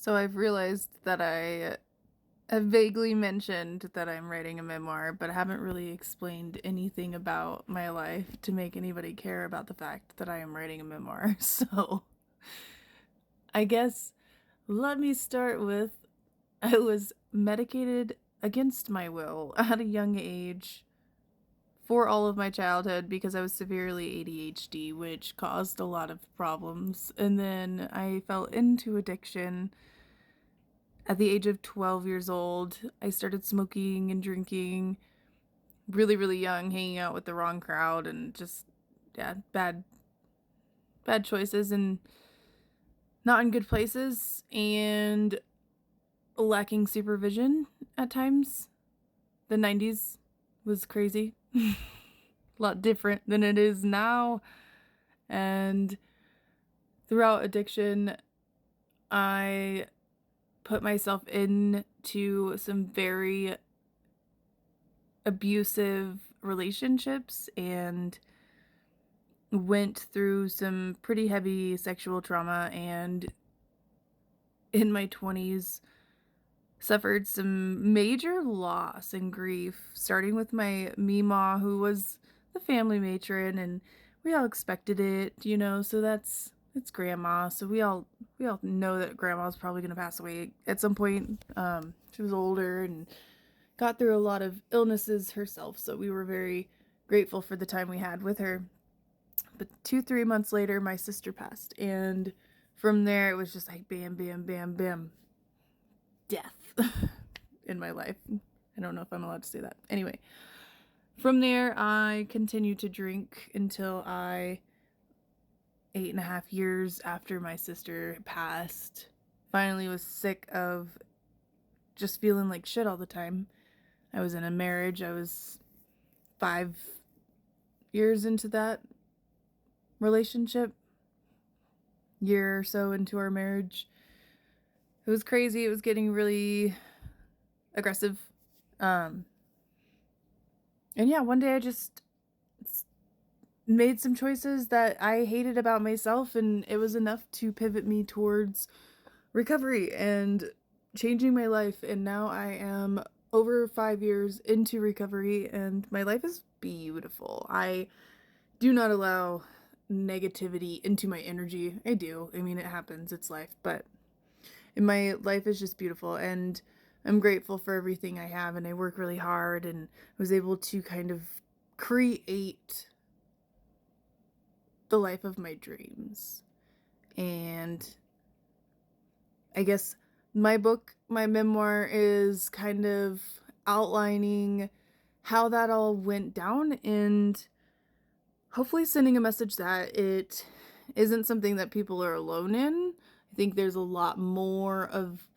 So I've realized that I have vaguely mentioned that I'm writing a memoir, but I haven't really explained anything about my life to make anybody care about the fact that I am writing a memoir. So I guess let me start with I was medicated against my will at a young age for all of my childhood because I was severely ADHD, which caused a lot of problems. And then I fell into addiction at the age of 12 years old. I started smoking and drinking really, really young, hanging out with the wrong crowd and just, yeah, bad choices and not in good places and lacking supervision at times. The 90s was crazy. A lot different than it is now. And throughout addiction, I put myself into some very abusive relationships and went through some pretty heavy sexual trauma, and in my 20s suffered some major loss and grief, starting with my Mima, who was the family matron, and we all expected it, so it's grandma. So we all know that grandma's probably gonna pass away at some point. She was older and got through a lot of illnesses herself, so we were very grateful for the time we had with her. But 3 months later, my sister passed, and from there it was just like bam, bam, bam, bam, death in my life. I don't know if I'm allowed to say that. Anyway, from there I continued to drink until 8.5 years after my sister passed, finally was sick of just feeling like shit all the time. I was in a marriage. I was 5 years into that relationship, year or so into our marriage. It was crazy. It was getting really aggressive. Um, and yeah, one day I just made some choices that I hated about myself, and it was enough to pivot me towards recovery and changing my life. And now I am over 5 years into recovery, and my life is beautiful. I do not allow negativity into my energy. I do. I mean, it happens. It's life. But my life is just beautiful, and I'm grateful for everything I have, and I work really hard and was able to kind of create the life of my dreams. And I guess my book, my memoir, is kind of outlining how that all went down and hopefully sending a message that it isn't something that people are alone in. I think there's a lot more of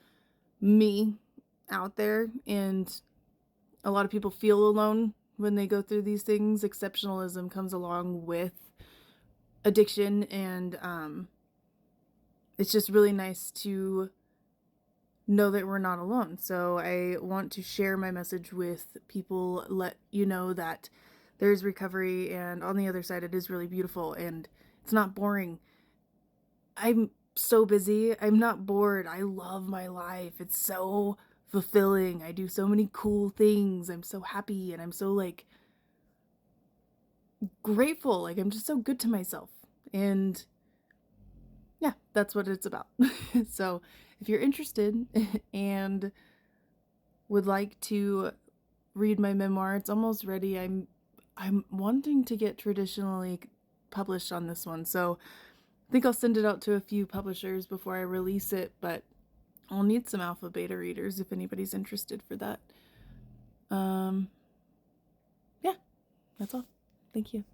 me out there, and a lot of people feel alone when they go through these things. Exceptionalism comes along with addiction, and it's just really nice to know that we're not alone. So I want to share my message with people, let you know that there's recovery, and on the other side it is really beautiful and it's not boring. I'm so busy. I'm not bored. I love my life. It's so fulfilling. I do so many cool things. I'm so happy, and I'm so like grateful. Like I'm just so good to myself. And yeah, that's what it's about. So if you're interested and would like to read my memoir, it's almost ready. I'm wanting to get traditionally published on this one. So I think I'll send it out to a few publishers before I release it, but I'll need some alpha beta readers if anybody's interested for that. Um yeah, that's all. Thank you.